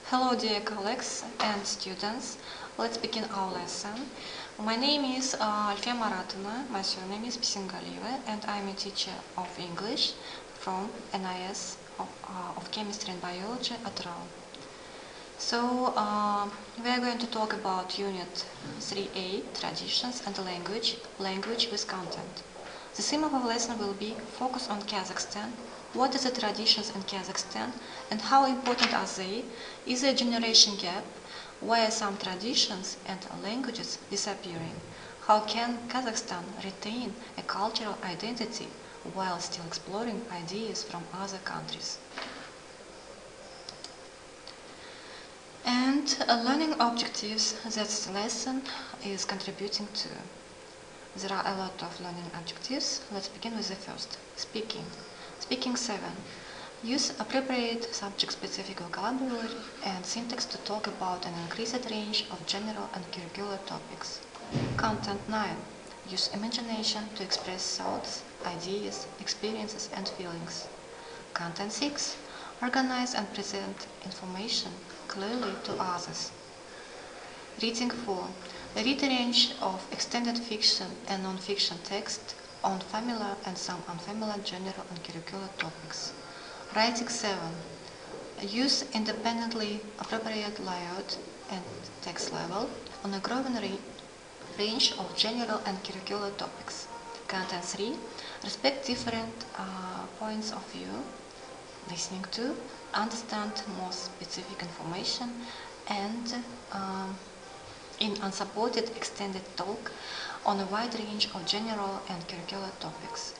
Hello dear colleagues and students, let's begin our lesson. My name is Alfia Maratовна, my surname is Bисенгалиева and I'm a teacher of English from NIS of Chemistry and Biology г.Атырау. So we are going to talk about Unit 3A, Traditions and Language, Language with Content. The theme of our lesson will be Focus on Kazakhstan. What are the traditions in Kazakhstan and how important are they? Is there a generation gap? Why are some traditions and languages disappearing? How can Kazakhstan retain a cultural identity while still exploring ideas from other countries? And learning objectives that the lesson is contributing to. There are a lot of learning objectives. Let's begin with the first, speaking. Speaking 7. Use appropriate subject-specific vocabulary and syntax to talk about an increased range of general and curricular topics. Content 9. Use imagination to express thoughts, ideas, experiences and feelings. Content 6. Organize and present information clearly to others. Reading 4. Read a range of extended fiction and non-fiction text on familiar and some unfamiliar general and curricular topics. Writing 7. Use independently appropriate layout and text level on a growing range of general and curricular topics. Content 3. Respect different points of view, listening to, understand more specific information, and in unsupported extended talk on a wide range of general and curricular topics.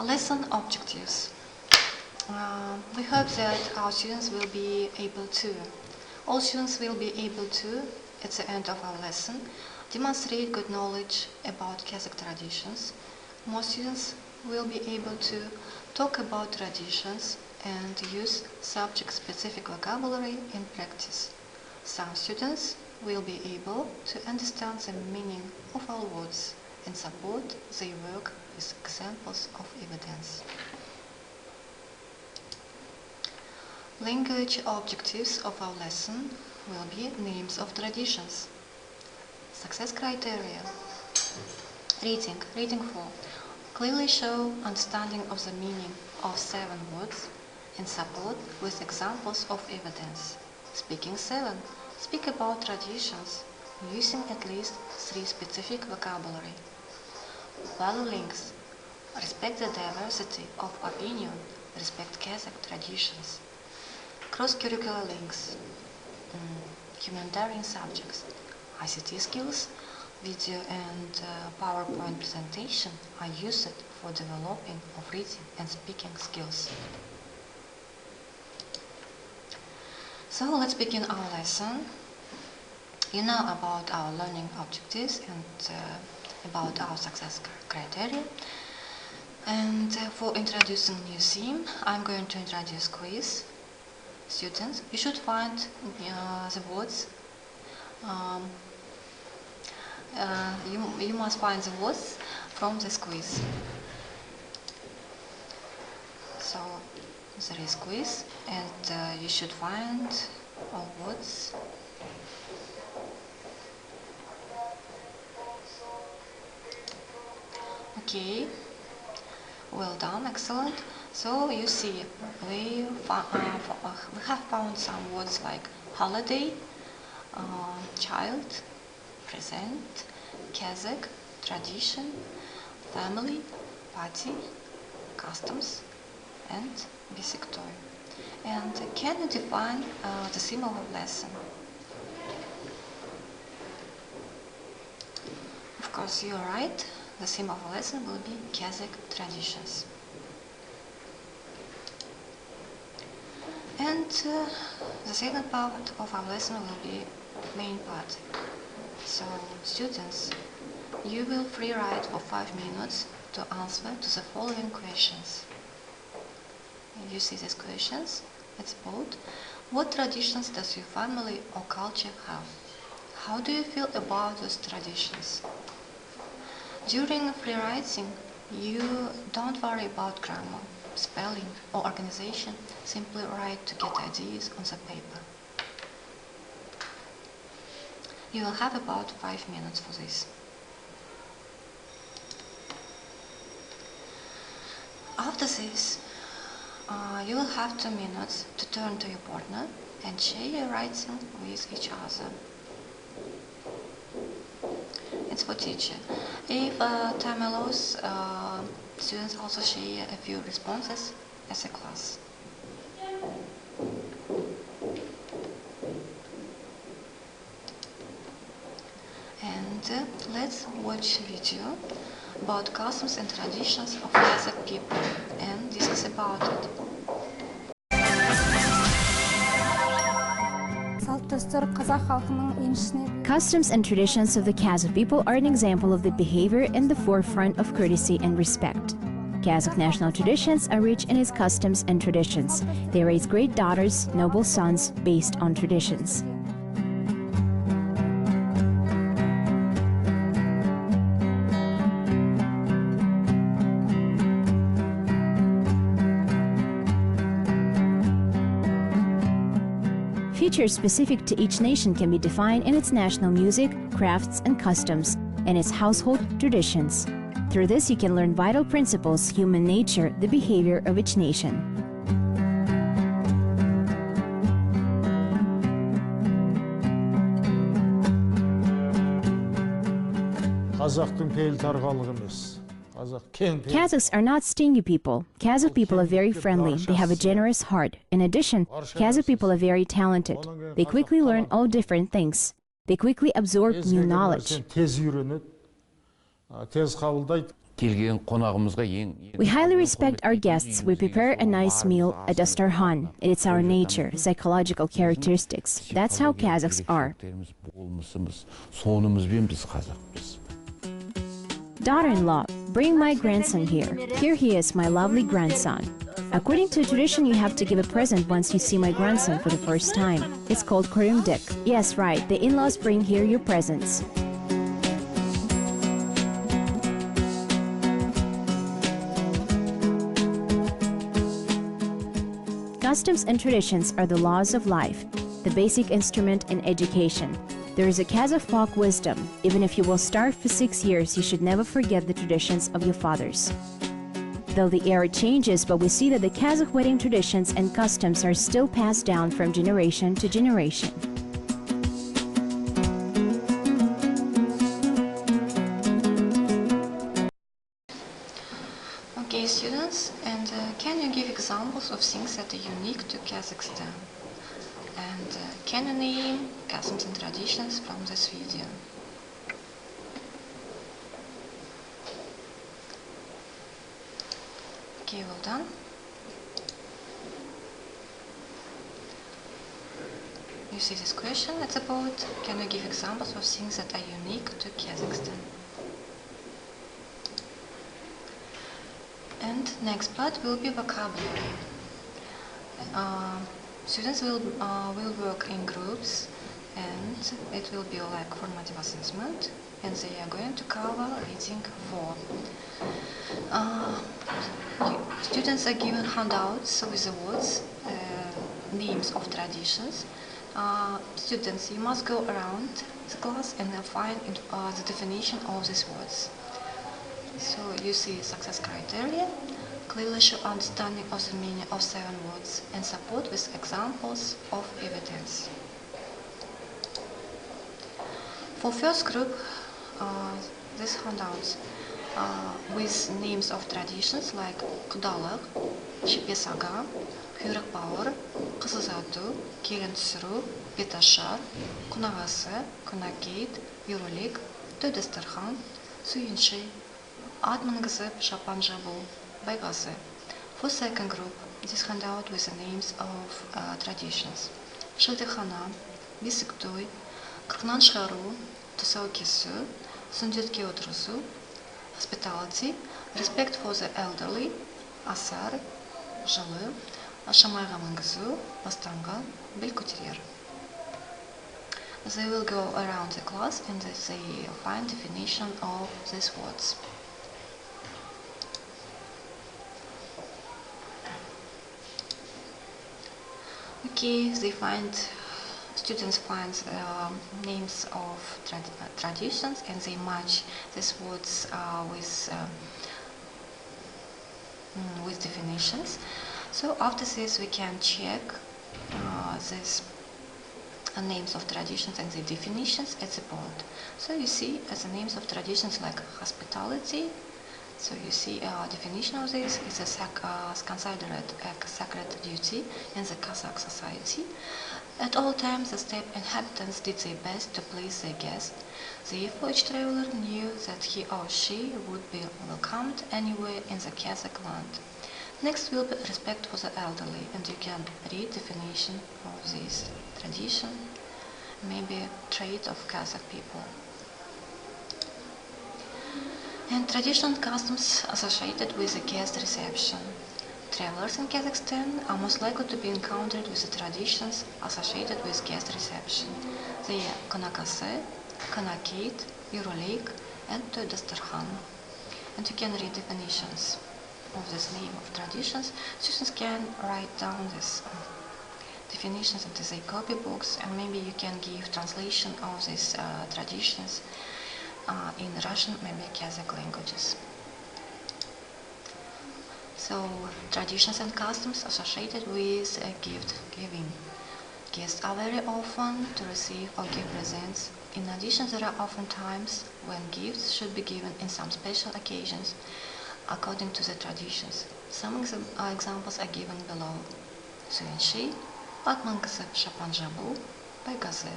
Lesson objectives. We hope that our students will be able to, all students will be able to, at the end of our lesson, demonstrate good knowledge about Kazakh traditions. Most students will be able to talk about traditions and use subject-specific vocabulary in practice. Some students will be able to understand the meaning of all words and support their work with examples of evidence. Language objectives of our lesson will be names of traditions. Success criteria. Reading. Reading 4. Clearly show understanding of the meaning of 7 words and support with examples of evidence. Speaking 7. Speak about traditions, using at least 3 specific vocabulary. Value links. Respect the diversity of opinion, respect Kazakh traditions. Cross-curricular links. Humanitarian subjects. ICT skills, video and PowerPoint presentation are used for developing of reading and speaking skills. So let's begin our lesson. You know about our learning objectives and about our success criteria. And for introducing new theme, I'm going to introduce quiz. Students, you should find the words. You must find the words from this quiz. So there is quiz and you should find all words. Okay, well done, excellent. So you see, we have found some words like holiday, child, present, Kazakh, tradition, family, party, customs, and basic toy. And can you define the theme of our lesson? Of course, you are right. The theme of our lesson will be Kazakh traditions. And the second part of our lesson will be main part. So, students, you will free write for 5 minutes to answer to the following questions. You see these questions? It's bold. What traditions does your family or culture have? How do you feel about those traditions? During free writing, you don't worry about grammar. spelling or organization, simply write to get ideas on the paper. You will have about 5 minutes for this. After this, you will have 2 minutes to turn to your partner and share your writing with each other. It's for teacher. If time allows, students also share a few responses as a class. And let's watch a video about customs and traditions of Kazakh people and discuss about it. Customs and traditions of the Kazakh people are an example of the behavior in the forefront of courtesy and respect. Kazakh national traditions are rich in its customs and traditions. They raise great daughters, noble sons, based on traditions. Features specific to each nation can be defined in its national music, crafts, and customs, and its household traditions. Through this, you can learn vital principles, human nature, the behavior of each nation. Kazakhs are not stingy people. Kazakh people are very friendly. They have a generous heart. In addition, Kazakh people are very talented. They quickly learn all different things. They quickly absorb new knowledge. We highly respect our guests. We prepare a nice meal at Dastarhan. It's our nature, psychological characteristics. That's how Kazakhs are. Daughter-in-law, bring my grandson here. Here he is, my lovely grandson. According to tradition, you have to give a present once you see my grandson for the first time. It's called korumdek. Yes, right, the in-laws bring here your presents. Customs and traditions are the laws of life, the basic instrument in education. There is a Kazakh folk wisdom. Even if you will starve for 6 years, you should never forget the traditions of your fathers. Though the era changes, but we see that the Kazakh wedding traditions and customs are still passed down from generation to generation. Okay, students, and can you give examples of things that are unique to Kazakhstan? And can you name customs and traditions from this video? Okay, well done. You see this question, it's about, can you give examples of things that are unique to Kazakhstan? And next part will be vocabulary. Students will work in groups, and it will be like formative assessment, and they are going to cover reading 4. Students are given handouts with the words, names of traditions. Students, you must go around the class and find the definition of these words. So you see success criteria. Clearly show understanding of the meaning of 7 words and support with examples of evidence. For first group, these handouts with names of traditions like Kudalak, Shipesaga, Kuyrak Bauer, Kızızatу, Келін түсіру, Беташар, Kunagası, Kunagейт, Юрулик, Той Dastarhan, Suyunshi, Ат мінгізіп, Шапан жабу, Байгасы. For second group, this handout with the names of traditions. Шілдехана, Бисектуй, Қырқынан шығару, Тұсау кесу, Сүндетке отырысу, Hospitality, Respect for the elderly, Асар, Жылы, Шамайға мінгізу, Бастаңға, Бел көтерер. They will go around the class and they find definition of these words. wiki, students find names of traditions, and they match these words with definitions. So after this, we can check these names of traditions and the definitions at the board. So you see the names of traditions like hospitality. So you see definition of this is considered a sacred duty in the Kazakh society. At all times, the steppe inhabitants did their best to please their guests. Therefore, each traveler knew that he or she would be welcomed anywhere in the Kazakh land. Next will be respect for the elderly, and you can read definition of this tradition, maybe trait of Kazakh people. And traditional customs associated with the guest reception. Travelers in Kazakhstan are most likely to be encountered with the traditions associated with guest reception. They are konakase, konakit, yurulik, and dasturkhan. And you can read definitions of this name of traditions. Students can write down these definitions into their copybooks, and maybe you can give translation of these traditions in Russian, maybe Kazakh languages. So, traditions and customs associated with gift giving. Guests are very often to receive or give presents. In addition, there are often times when gifts should be given in some special occasions according to the traditions. Some examples are given below. Suyenshi, Batmankasep Shapanjabu, Baygase.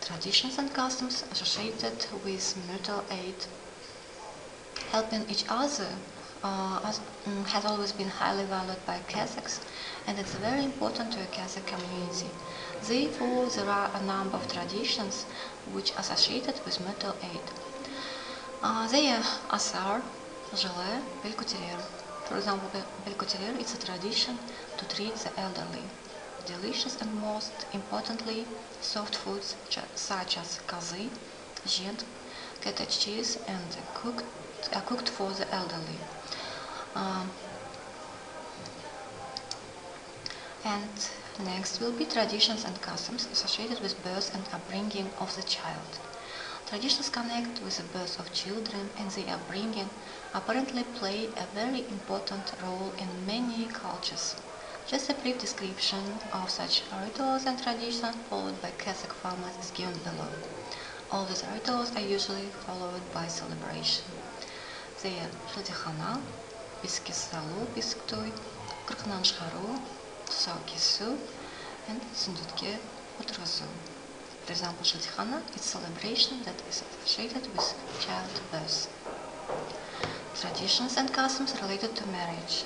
Traditions and customs associated with mutual aid. Helping each other has always been highly valued by Kazakhs, and it's very important to a Kazakh community. Therefore, there are a number of traditions which are associated with mutual aid. They are asar, gelé, belkuteler. For example, belkuteler is a tradition to treat the elderly. Delicious and most importantly, soft foods such as kazy, zhent, cottage cheese, and cooked for the elderly. And next will be traditions and customs associated with birth and upbringing of the child. Traditions connect with the birth of children, and their upbringing apparently play a very important role in many cultures. Just a brief description of such rituals and traditions followed by Kazakh families is given below. All these rituals are usually followed by celebration. They are Шілдехана, Беске салу, Бесктуй, Кыркынан шығару, Тұсау кесу, and Сүндетке отырғызу. For example, Шілдехана is a celebration that is associated with childbirth. Traditions and customs related to marriage.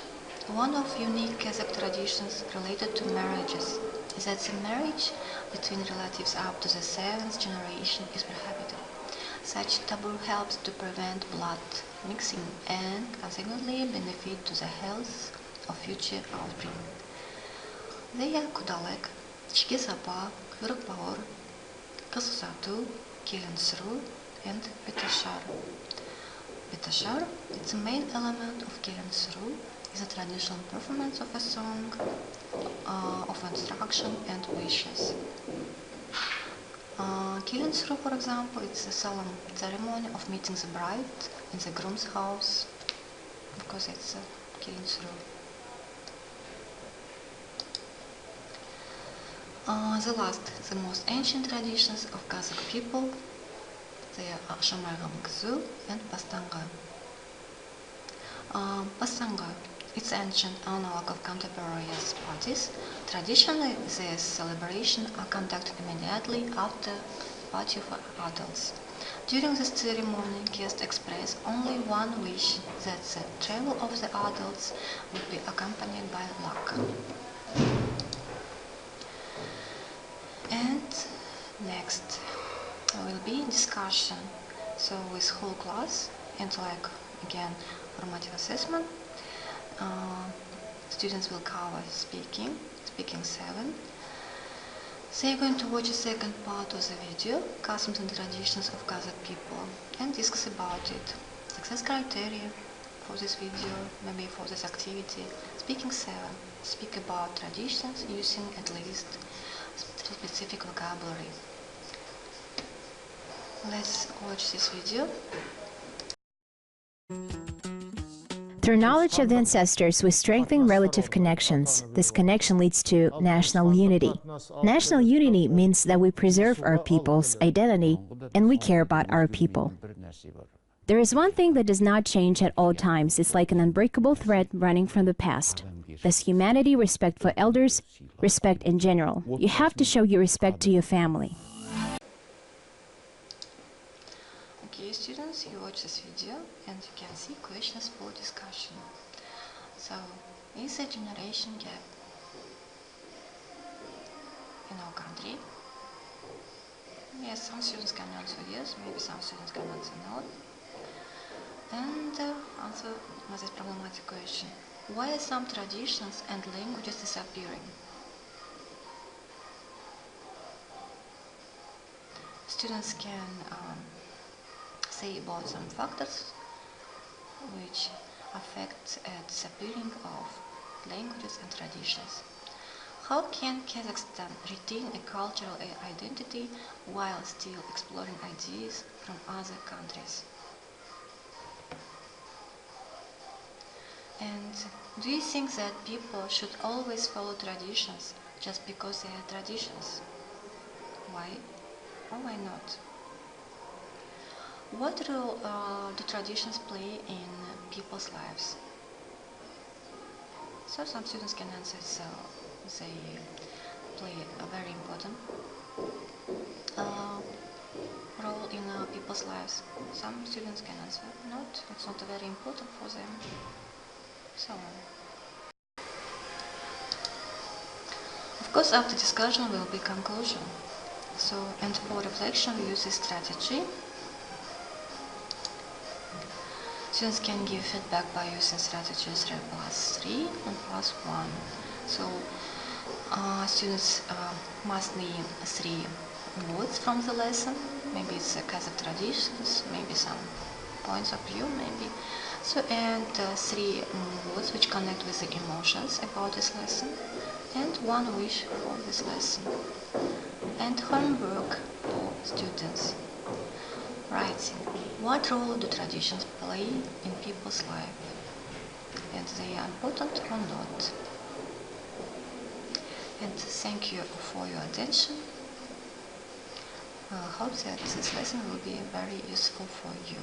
One of unique Kazakh traditions related to marriages is that the marriage between relatives up to the 7th generation is prohibited. Such taboo helps to prevent blood mixing and consequently benefit to the health of future offspring. They are Kudalek, Chike Sapa, Kvirk Baur, Kasusatu, Kelin Sru, and Betashar. Betashar is the main element of Kelin Sru, is a traditional performance of a song of instruction and wishes. Kelin Sru, for example, it's a solemn ceremony of meeting the bride in the groom's house, because it's a Kelin Sru. The most ancient traditions of Kazakh people, they are Shamayga Mgzu and Pastanga. Pastanga, it's an ancient analog of contemporary parties. Traditionally, these celebrations are conducted immediately after the party for adults. During this ceremony, guests express only one wish, that the travel of the adults would be accompanied by luck. And next will be discussion. So with whole class and again formative assessment, students will cover speaking 7. They are going to watch a second part of the video, customs and traditions of Kazakh people, and discuss about it, success criteria, for this video, maybe for this activity. Speaking 7. Speak about traditions using at least specific vocabulary. Let's watch this video. Through knowledge of the ancestors, we strengthen relative connections. This connection leads to national unity. National unity means that we preserve our people's identity and we care about our people. There is one thing that does not change at all times. It's like an unbreakable thread running from the past. That's humanity, respect for elders, respect in general. You have to show your respect to your family. Okay, students, you watch this video and you can see questions for discussion. So, is a generation gap in our country? Yes, some students can answer yes, maybe some students can answer no. And answer this problematic question. Why are some traditions and languages disappearing? Students can say about some factors which affect the disappearing of languages and traditions. How can Kazakhstan retain a cultural identity while still exploring ideas from other countries? And do you think that people should always follow traditions just because they are traditions? Why or why not? What role do traditions play in people's lives? So some students can answer, so they play a very important role in people's lives. Some students can answer, not, it's not very important for them. So on. Of course, after discussion will be conclusion. So, and for reflection, we use this strategy. Students can give feedback by using strategies +3 and +1. So, students must name 3 words from the lesson. Maybe it's Kazakh traditions, maybe some points of view, maybe. So, and 3 words which connect with the emotions about this lesson, and 1 wish for this lesson. And homework for students. Writing. What role do traditions play in people's life? And they are important or not? And thank you for your attention. I hope that this lesson will be very useful for you.